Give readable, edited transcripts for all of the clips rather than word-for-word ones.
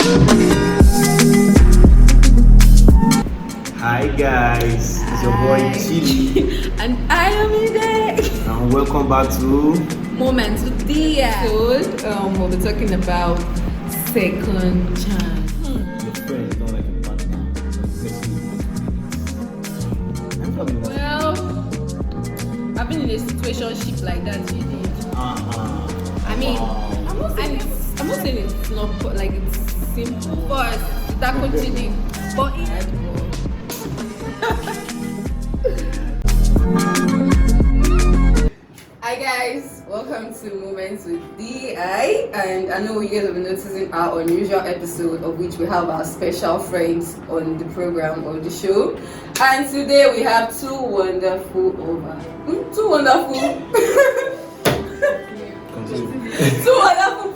Hi guys, it's your boy CHIDI and AYOMIDE, and welcome back to Moments with Diay. We'll be talking about second chance. Your friends don't like a partner. Well, I've been in a situationship like that, CHIDI. I mean, I'm not saying it's not like it's simple, but that CHIDI. But Hi guys, welcome to Moments with Diay, and I know you guys have been noticing our unusual episode of which we have our special friends on the program or the show, and today we have two wonderful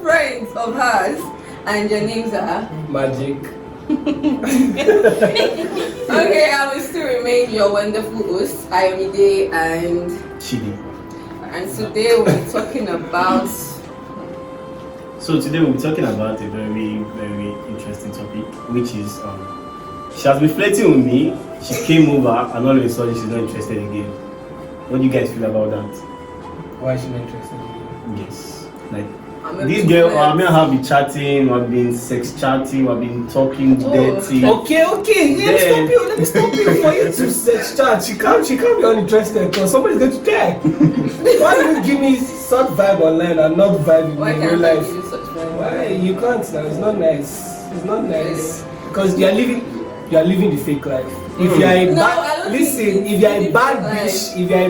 friends of hers, and their names are Magic. Okay, I will still remain your wonderful host, AYOMIDE and CHIDI. And today we'll be talking about. So today we'll be talking about a very, very interesting topic, which is she has been flirting with me. She came over and all of a sudden she's not interested again. What do you guys feel about that? Why is she not interested in you? Yes, like this girl, I mean, have been chatting, we've been sex chatting, we've been talking dirty. Okay. Let me stop you. For you to sex chat, she can't be uninterested because somebody's going to care. Why do you give me such vibe online and not vibe in real life? Why you can't now? It's not nice. It's not nice because you are living the fake life. If you are a bad, listen. If you are a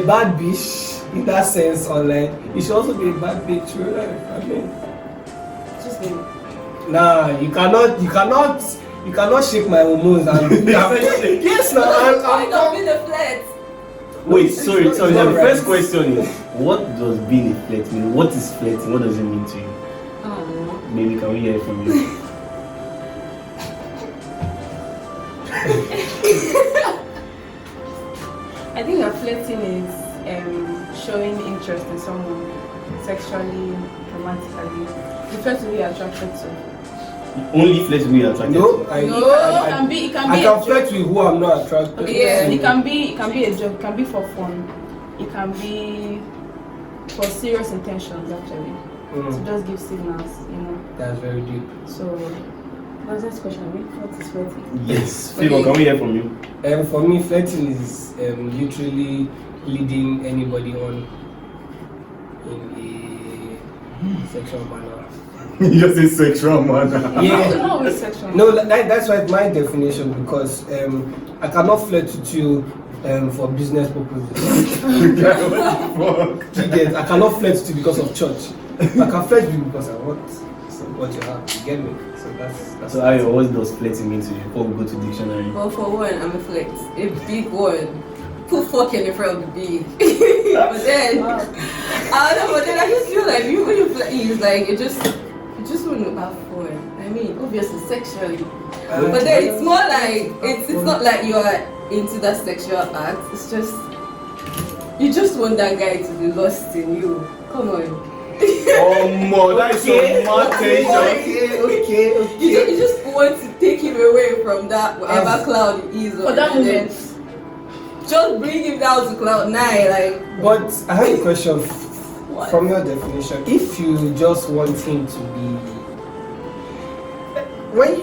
bad bitch, in that sense online, you should also be a bad bitch real life. I mean, Just me. Nah, you cannot shake my hormones and yes, now I'm not being a flirt. Wait, sorry. not The right. first question is, what does being a flirt mean? What is flirting? What does it mean to you? Oh. Maybe can we hear it from you? I think that flirting is showing interest in someone sexually, romantically. You feel to be attracted to. Only flirt we are attracted no, to. It can be I can flirt with who I'm not attracted to. Yeah, it can be a joke, it can be for fun, it can be for serious intentions actually. To just give signals, you know. That's very deep. So what's this question? What is flirting? Yes. Favor, can we hear from you? For me, flirting is literally leading anybody on in a sexual manner. You just say sexual manner. Yeah. Not always sexual. No, that's why my definition, because I cannot flirt with you for business purposes. You get? I cannot flirt with you because of church. I can flirt with you because I want what you have. You get me? So that's. So Ayo, what does flirting mean to you before we go to dictionary? Well, for one, I'm a flirt. A big one. Put fucking in front of the big. But then, I don't know, but then I just feel like when you flirt, it's like you just want to have fun. I mean, obviously sexually. But then it's more like it's not like you are into that sexual act. It's just you just want that guy to be lost in you. Come on. Oh, that is so Okay. You just want to take him away from that whatever cloud he is on. For that and then moment. just bring him down to cloud 9, like. But I have a question from your definition. If you just want him to be, when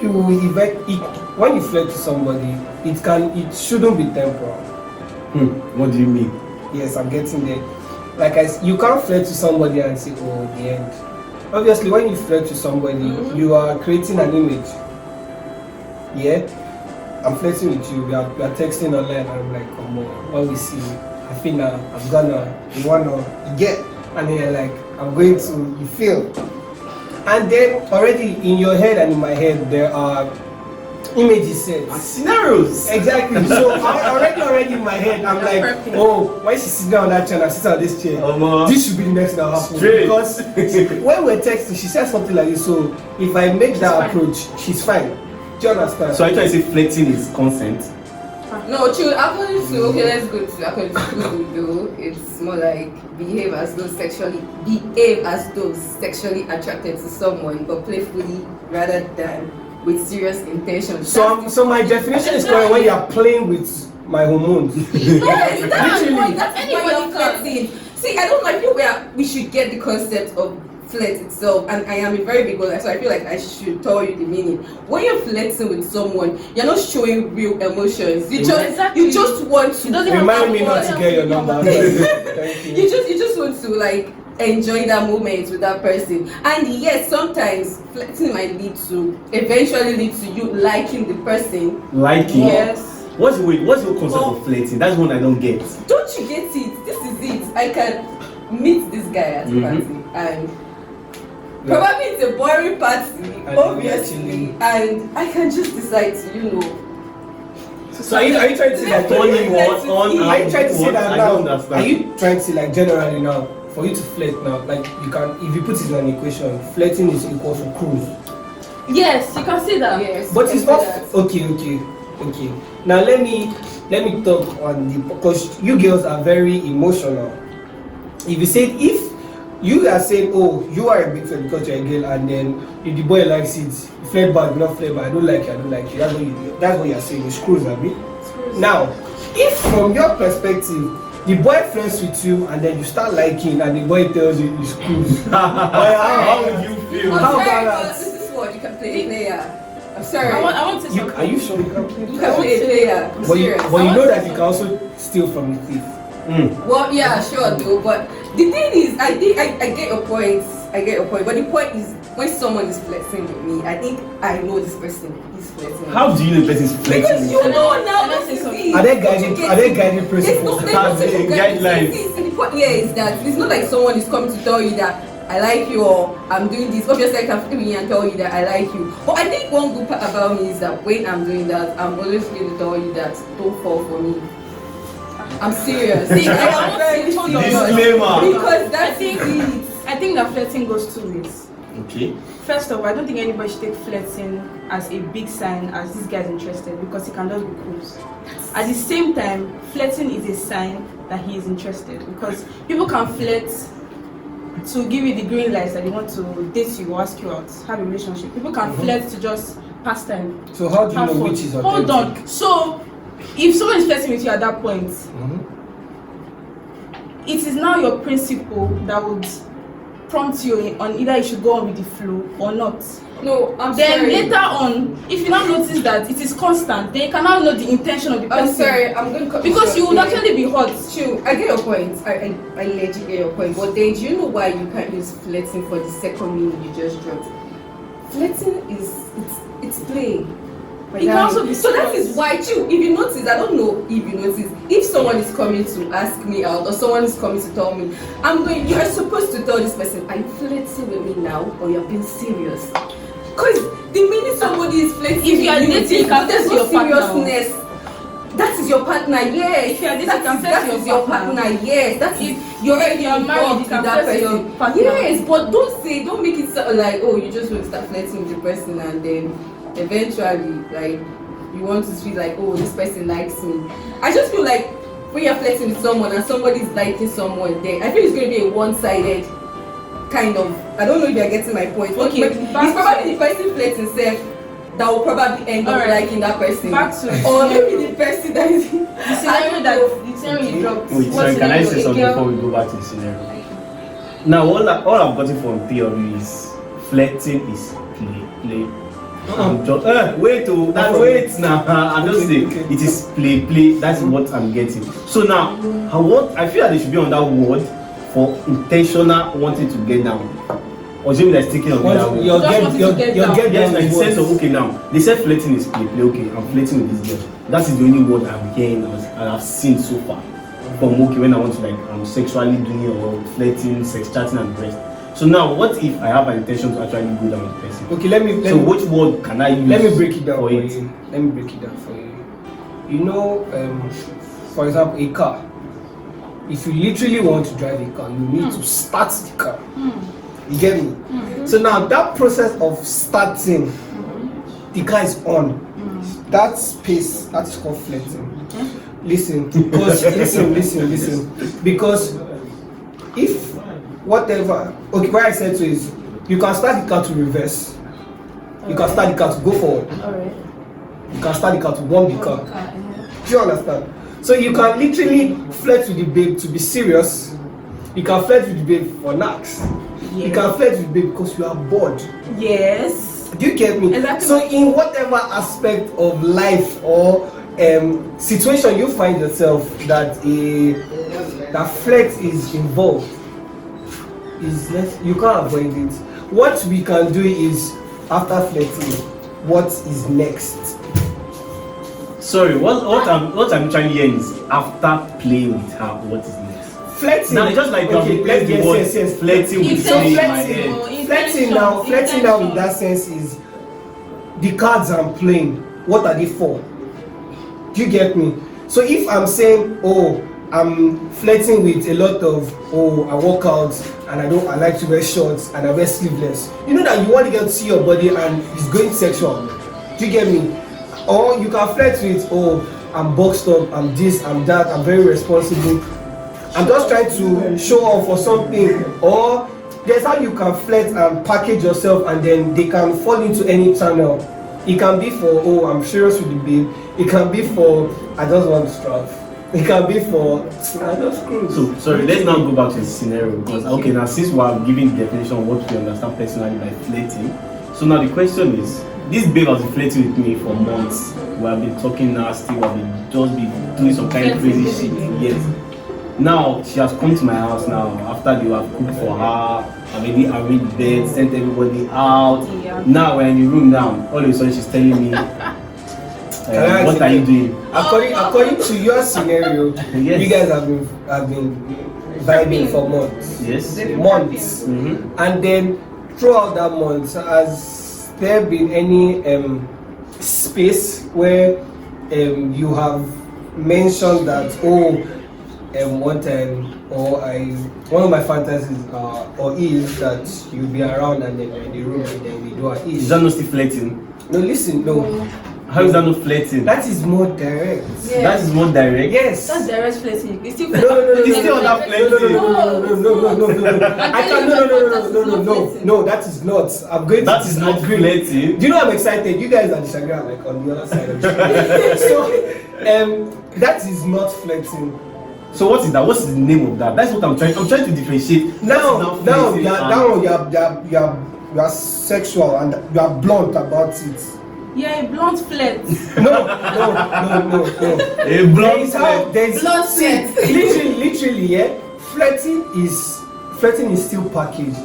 you flirt to somebody, it shouldn't be temporal. What do you mean? Yes, I'm getting there. Like you can't flirt to somebody and say, oh, the end. Obviously, when you flirt to somebody, you are creating an image. Yeah, I'm flirting with you. We are texting online, and I'm like, come on, when we see, I feel now, I'm gonna, you wanna, you get, and then you're like, I'm going to, you feel, and then already in your head and in my head there are images set. Scenarios. Exactly. So already in my head, I'm like, oh, why she sitting down on that chair and I sit on this chair? This should be the next thing that happens. Because when we're texting, she said something like this. So if I make that approach, she's fine. Do you understand? So I try to say flirting is consent. No, true. According to let's go to according to who we do. It's more like behave as though sexually attracted to someone, but playfully rather than with serious intentions. So my definition is correct when you are playing with my hormones. Yes, that's the point. Literally. That's why you're Anybody can. flirting. See, I don't like people where we should get the concept of flirt itself, and I am a very big one, so I feel like I should tell you the meaning. When you're flirting with someone, you're not showing real emotions. You just Exactly. you just want to Remind me not to get your number. Thank you. you just want to like enjoy that moment with that person. And yes, sometimes flirting might eventually lead to you liking the person. Liking. Yes. What's your concept of flirting? That's one I don't get. Don't you get it? This is it. I can meet this guy at a party, and probably it's a boring party, obviously, and I can just decide to, So are you trying to say that Only what on? Are you trying to say that I now? don't understand. Are you trying to say like generally now, for you to flirt now, like you can, if you put it in an equation, flirting is equal to cruise. Yes, you can say that. Yes, But it's I not say that. okay. Now let me talk on the, because you girls are very emotional. If you said, if you are saying, oh, you are a big fan because you're a girl, and then if the boy likes it, flirt back, not flirt back, I don't like you. That's what you're saying. It's screws, Abby. Now, if from your perspective, the boy flirts with you and then you start liking, and the boy tells you it's screws, How would you feel? I'm How sorry, about but that? this is what you can play a player. I'm sorry. I want to say something. Are you sure you can play? You can play a player. I'm But you serious. know that you can also steal from the thief. Well, yeah, sure, though. But the thing is, I get your point. But the point is, when someone is flirting with me, I think I know this person is flirting. How do you know the person is flirting? Because you know now. Can I say something? Are they guiding principles? Guidelines. The point here is that it's not like someone is coming to tell you that I like you or I'm doing this. Obviously, I can flip me and tell you that I like you. But I think one good part about me is that when I'm doing that, I'm always going to tell you that don't fall for me. I'm serious. I am very serious. Disclaimer. Because that's it. I think that flirting goes two ways. Okay. First of all, I don't think anybody should take flirting as a big sign as this guy's interested, because he can just be close. At the same time, flirting is a sign that he is interested, because people can flirt to give you the green lights that they want to date you or ask you out, have a relationship. People can flirt to just pass time. So how do you have know fun. which is authentic? Hold on. So, if someone is flirting with you at that point, it is now your principle that would prompt you on either you should go on with the flow or not. No, I'm Then sorry. later on, if you now notice that it is constant, then you can now know the intention of the person. I'm sorry, I'm going to cut Because you would short. actually be hot. True, I get your point. I legit get your point. But then, do you know why you can't use flirting for the second meaning you just dropped? Flirting it's play. It can also be So that serious. is why, too, if you notice, I don't know if you notice, if someone is coming to ask me out or someone is coming to tell me, you are supposed to tell this person, are you flirting with me now or you're being serious? Because the minute somebody is flirting, If you are dating, you can there's flirt no your partner. seriousness. That is your partner, yes. If you are dating, you can flirt that your is partner. yes. That is you're already you are married, involved you can with that flirt your person. partner. Yes, but don't make it sound like, oh, you just want to start flirting with the person and then eventually like you want to feel like, oh, this person likes me. I just feel like when you're flirting with someone and somebody is liking someone, then I feel it's going to be a one-sided kind of. I don't know if you're getting my point. Okay, But it's probably the person flirting self that will probably end up Alright. liking that person. Back to Or maybe the person that is the scenario you dropped. Wait, What sorry, can I scenario? say A something girl- before we go back to the scenario? Now, all I've gotten from theory is flirting is play. Wait now. I'm just saying Okay. it is play. That's what I'm getting. So now, I feel that they should be on that word for intentional wanting to get down. Or do you mean like sticking on that word? You'll Just wanted to get get down. Yes, like the down sense of okay now. They said flirting is play. Okay, I'm flirting with this girl. That is the only word I'm hearing and I've seen so far. From okay when I want to like I'm sexually doing or flirting, sex chatting and the rest. So now, what if I have an intention to actually go down with the person? Okay, let me Which word can I use? let me break it down for for it? you. Let me break it down for you. You know, for example, a car. If you literally want to drive a car, you need to start the car. You get me? So now that process of starting, the car is on. That space, that is called flirting. Listen, because listen. Because if whatever, okay, what I said to is, you can start the car to reverse. You can start the car to go forward. Alright. You can start the car to warm the car. Do you understand? So you can literally flirt with the babe to be serious. You can flirt with the babe for knacks. You can flirt with the babe because you are bored. Yes. Do you get me? Exactly. So in whatever aspect of life or situation you find yourself that that flirt is involved, you can't avoid it. What we can do is, after flirting, what is next? Sorry, what I'm trying to hear is after playing with her, what is next? Flirting. Now it's just like you have replaced the word flirting with So playing in my head. flirting now in that sense is the cards I'm playing. What are they for? Do you get me? So if I'm saying, oh, I'm flirting with a lot of, oh, I work out and I like to wear shorts and I wear sleeveless. You know that you want to get to see your body and it's going sexual. Do you get me? Or you can flirt with, oh, I'm boxed up, I'm this, I'm that, I'm very responsible. I'm just trying to show off or something. Or there's how you can flirt and package yourself and then they can fall into any channel. It can be for, oh, I'm serious with the babe. It can be for, I just want to straff. It can be for, I just cruise. So sorry, let's now go back to the scenario because okay, now since we are giving the definition of what we understand personally by flirting, so now the question is, this babe has been flirting with me for months. We have been talking nasty, we have been doing some kind of crazy shit. Yes. Now she has come to my house now after they have cooked for her, I've already arranged bed, sent everybody out. Yeah. Now we're in the room now. All of a sudden she's telling me, what are you doing? According to your scenario, Yes. you guys have been vibing for months. Yes. Months. Mm-hmm. And then throughout that month, has there been any space where you have mentioned that, oh, one time, or one of my fantasies is that you'll be around and then in the room and then we do our Is that not still flirting? No, listen, no. How is that not flirting? That is more direct. Yeah. That is more direct. Yes. That's direct flirting. It's still No. It's still not flirting. No, that is not. I'm going to That is not disagree. flirting. Do you know I'm excited? You guys are disagreeing, I'm like on the other side of the So, that is not flirting. So what is that? What's the name of that? That's what I'm trying to differentiate. Now That's you are sexual and you are blunt about it. Yeah, a blunt flirt. No. A blunt Blunt flirt. Literally, yeah. Flirting is still packaged.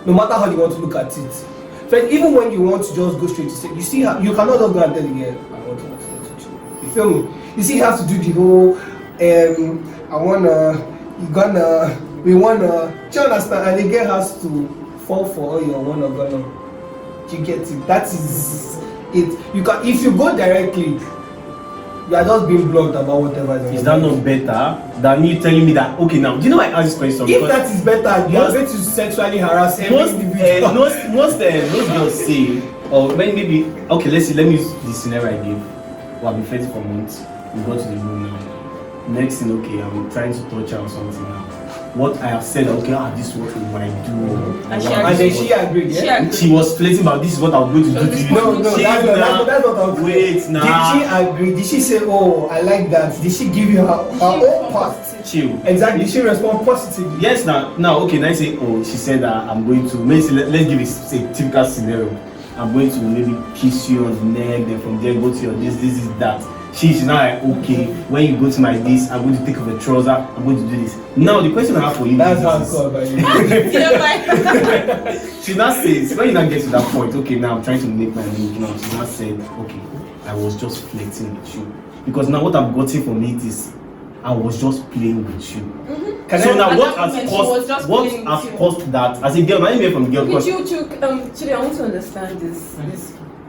No matter how you want to look at it. But even when you want to just go straight to say, you cannot just go and tell the girl, I want to flirt with you. You feel me? You see, you have to do the whole, we wanna, do you understand? And the girl has to fall for all your gonna. You get it? That is it. You can, if you go directly, you are just being blunt about whatever Is that not better than you telling me that? Okay, now do you know why I ask this question? If that is better, you are going to sexually harass every individual. Most girls say, or maybe okay, let me use the scenario I gave. We have been flirting for months. We go to the room now. Next thing, okay, I'm trying to touch her or something now. What I have said, okay, this is what we might do. And then she agreed, yeah? She was flirting about this is what I'm going to do to you. No, that's not how to wait now. Did she agree? Did she say, oh, I like that? Did she give you her own part? Chill. Exactly. Did she respond positively? Yes, now okay, now I say, oh, she said that I'm going to, let's give it a typical scenario. I'm going to maybe kiss you on the neck, then from there go to your this is that. She's now like, okay, when you go to my this, I'm going to take off the trouser, I'm going to do this. Now the question I have for you That's is, hardcore, by she now says, when you now get to that point, okay, now I'm trying to make my move now. She now said, okay, I was just flirting with you. Because now what I've gotten from it is, I was just playing with you. So now what has caused that? As a girl, I didn't hear from the girl. Chidi, I want to understand this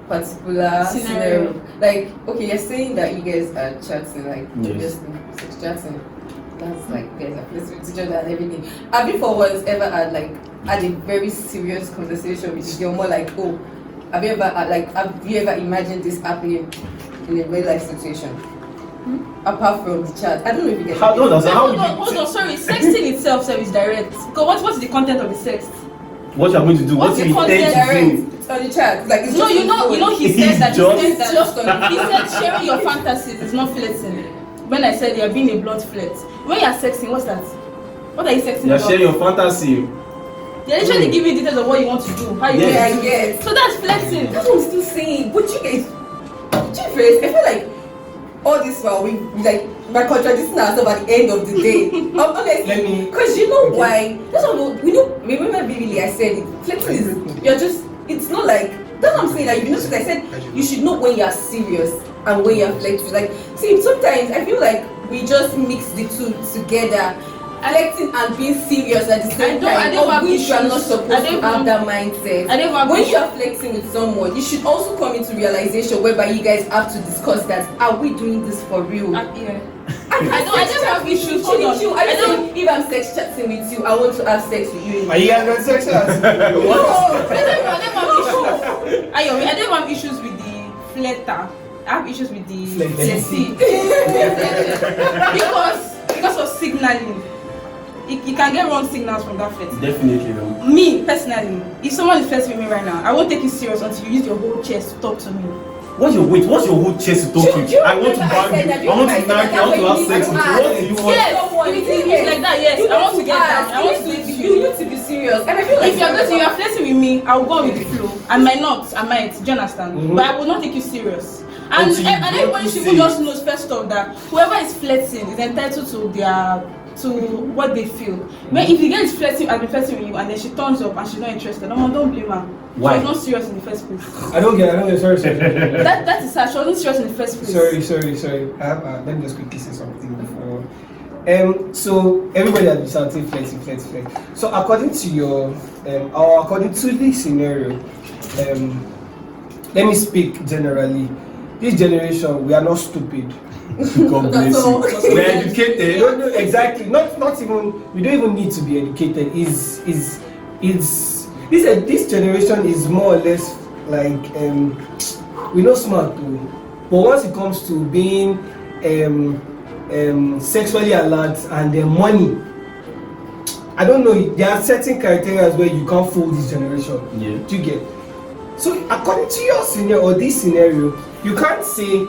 particular scenario. Like, okay, you're saying that you guys are chatting, like, yes. just chatting. That's like, guys are flirting with each other and everything. Have you for once ever had a very serious conversation with your more like, oh, have you ever imagined this happening in a real life situation? Apart from the chat, I don't know if you get Hold on, sorry, sexting itself is direct. What is the content of the sext? What you're going to do? What you intend to do? on the chat. Like it's No, just you know, he It's said that. just- He said sharing your fantasies is not flirting. When I said you're being a blunt flirt, when you're sexting, what's that? What are you sexting You're about? sharing your fantasy. They're literally giving details of what you want to do, how you Yeah, want to do. yes. So that's flirting. That's what I'm still saying. But you guys, I feel like all this while we like by contradicting ourselves at the end of the day. Honestly, because you know why? That's what we know. Remember vividly, I said it. Flirting is you're just. It's not like that's what I'm saying. Like you know, I said you should know when you're serious and when you're flirting. Like see, sometimes I feel like we just mix the two together. Flirting and being serious at the same time. I don't have which you are not issues. supposed to have that mindset. I don't have When issues. you are flirting with someone, you should also come into realization whereby you guys have to discuss that. Are we doing this for real? Yeah. I don't have issues. Hold on. I don't. If I'm sex chatting with you, I want to have sex with you. Are you guys not sexual? No. I don't have issues with the flirter. I have issues with the Flirty. because of signaling. You can get wrong signals from that flirt. Definitely, though. Me personally, if someone is flirting with me right now, I won't take you serious until you use your whole chest to talk to me. What's your whole chest to talk to? I want to bang you. I want to knock you. I want to have sex with you. What do you want? Yes, if it's like that, yes. I want to get down. I want to sleep with you. You need to be serious. And I feel like If you are flirting with me, I will go with the flow. I might. Do you understand? Mm-hmm. But I will not take you serious. And Until you everybody don't should say just knows first off that whoever is flirting is entitled to what they feel. When if the girl is flirting, I've been flirting with you, and then she turns up and she's not interested, don't blame her. Why? She was not serious in the first place. I don't get. Sorry. That is her. She wasn't serious in the first place. Sorry. Let me just quickly say something before. So everybody has been shouting flirting. So according to your, or according to this scenario, let me speak generally. This generation, we are not stupid. God bless you. We're educated. No, exactly. Not even. We don't even need to be educated. This generation is more or less like we're not smart too. But once it comes to being sexually alert and money, I don't know. There are certain criteria where you can't fool this generation. Yeah. Do you get? So according to your scenario or this scenario, you can't say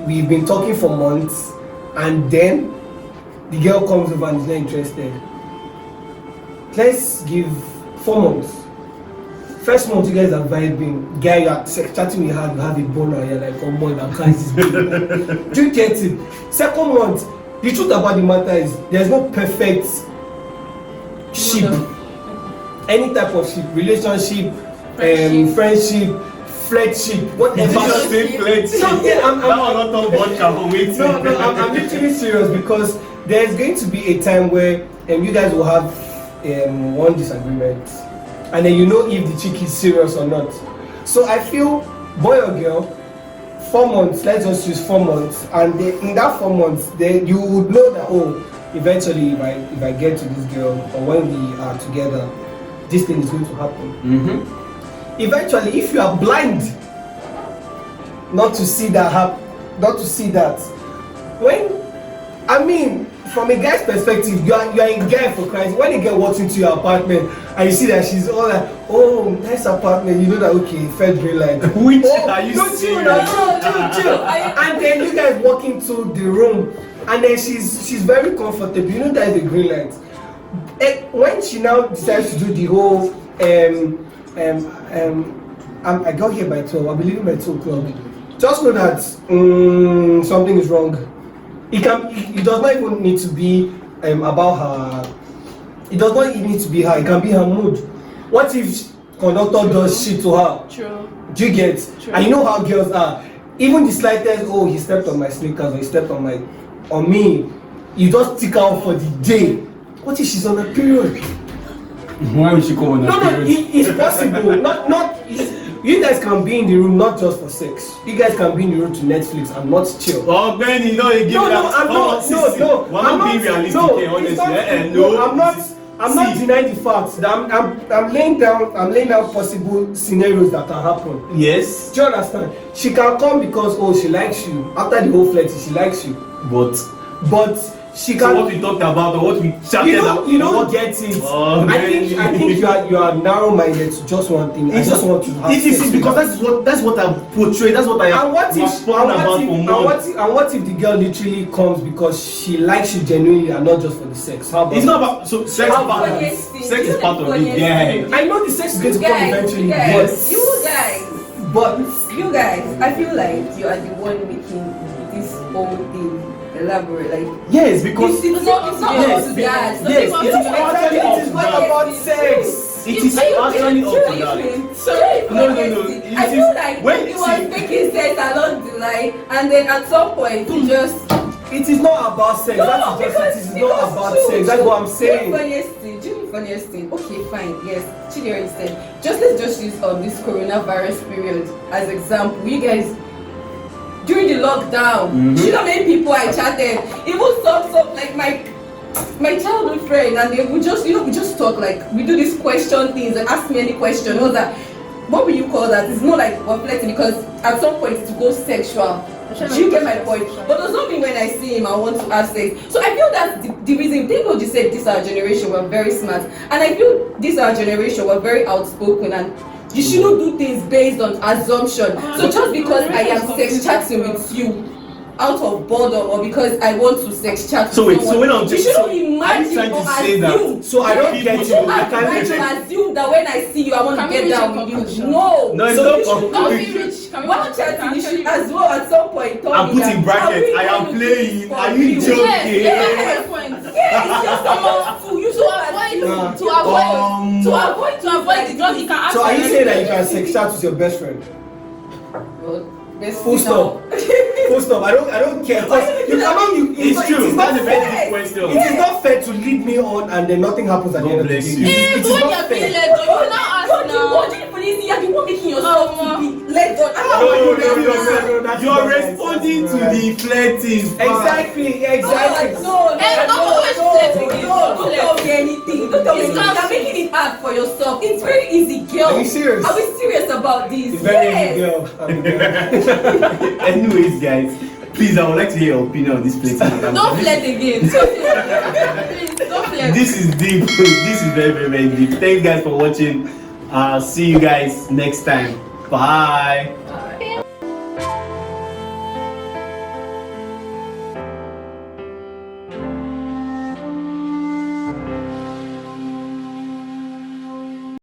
we've been talking for months and then the girl comes over and is not interested. Let's give 4 months. First month you guys are vibing, guy you are chatting with her, you have a boner, you're like, oh boy, that can't is big. Do you get it? Second month, the truth about the matter is there's no perfect ship. Any type of ship, relationship, friendship, flirtship, whatever. I'm literally serious because there's going to be a time where you guys will have one disagreement, and then you know if the chick is serious or not. So I feel, boy or girl, 4 months. Let's just use 4 months, and in that 4 months, then you would know that eventually, if I get to this girl or when we are together, this thing is going to happen. Mm-hmm. Eventually, if you are blind not to see that from a guy's perspective, you are a guy for Christ. When a girl walks into your apartment and you see that she's all like, oh, nice apartment, you know that okay, first green light. Which are you serious? Chill. And then you guys walk into the room and then she's very comfortable. You know that is a green light. When she now decides to do the whole I got here by 12, I'll be leaving by 2 o'clock. Just know that something is wrong. It does not even need to be about her. It does not even need to be her, it can be her mood. What if conductor does shit to her? True. Do you get? True. And you know how girls are. Even the slightest, oh, he stepped on my sneakers or he stepped on me, you just stick out for the day. What if she's on a period? Why would she come on that period? It's possible. You guys can be in the room not just for sex. You guys can be in the room to Netflix and not chill. Oh, Ben, you know you give that. We're not being realistic here, honestly. I'm not denying the facts. I'm laying down possible scenarios that can happen. Yes. Do you understand? She can come because she likes you. After the whole flirting, she likes you. But she So can. what we talked about or what we chatted about. You don't get it. Oh, I think you are narrow-minded to just one thing. I just want to have It is sex because with that's what I portray. That's what I and what if spoken about for months. and what if the girl literally comes because she likes you genuinely and not just for the sex? How about It's not about so sex. How Is part about of that? it. Sex is part of it. Yeah. I know the sex is going to come Guys, eventually, guys, you guys, but you guys, I feel like you are the one making this whole thing elaborate. Like, Yes, because it's not yes, about that. yes, it is actually it up is to not that. about sex. It is actually up to that. Sorry, No. I feel like When he was making sense along the line, and then at some point he just. It is not about sex. No, That is just it is not about sex. That's what I'm saying. Funniest thing. Okay, fine. Yes, Chidi already said. Let's just use this coronavirus period as example. You guys. During the lockdown, you know many people I chatted, even some like my childhood friend, and they would just we just talk, like we do these question things and ask me any question. All that, what will you call that? It's more like flirting because at some point it goes sexual. Do you get my point? But does not mean when I see him I want to have sex. So I feel that's the reason. Thank God you said this our generation we're very smart, and I feel this our generation we're very outspoken and. You shouldn't do things based on assumption. So just because I am sex chatting with you out of boredom or because I want to sex chat So with wait, someone, so when I'm you shouldn't imagine trying to or say that? assume. So I don't You get You you. shouldn't I have right can't to assume that when I see you I want to Can we get reach down a with you. conclusion? No. No, it's So not you should conclusion. while chatting, you should as well at some point tell I'm me putting that, brackets. really I am want to do playing. this for Are you joking? Yes. Point. Yeah, it's just someone to you Nah. To avoid the girl, you can ask. So are you her saying that you anything. can sex chat with your best friend? Well, Full stop. Full stop. I don't care. Because you cannot. It's true. It's not That's a very fair. good question. It is not fair to lead me on and then nothing happens at the God end of the bless day. you. It is When not you're being fair. led on, you will not ask now. What do you believe? You're the one making yourself to be led on. No, that's You're not right. responding That's to right. the flirting. Exactly. No, don't always flirting. don't tell me anything. Don't tell me It's anything. not You're making it hard for yourself. It's very easy, girl. Are you serious? Are we serious about this? It's very Yes. easy, girl. I'm a girl. Anyways, guys, please, I would like to hear your opinion on this flirting. Don't flirt again. Please, don't flirt. This is deep. This is very, very, very deep. Thanks, guys, for watching. See you guys next time. Bye.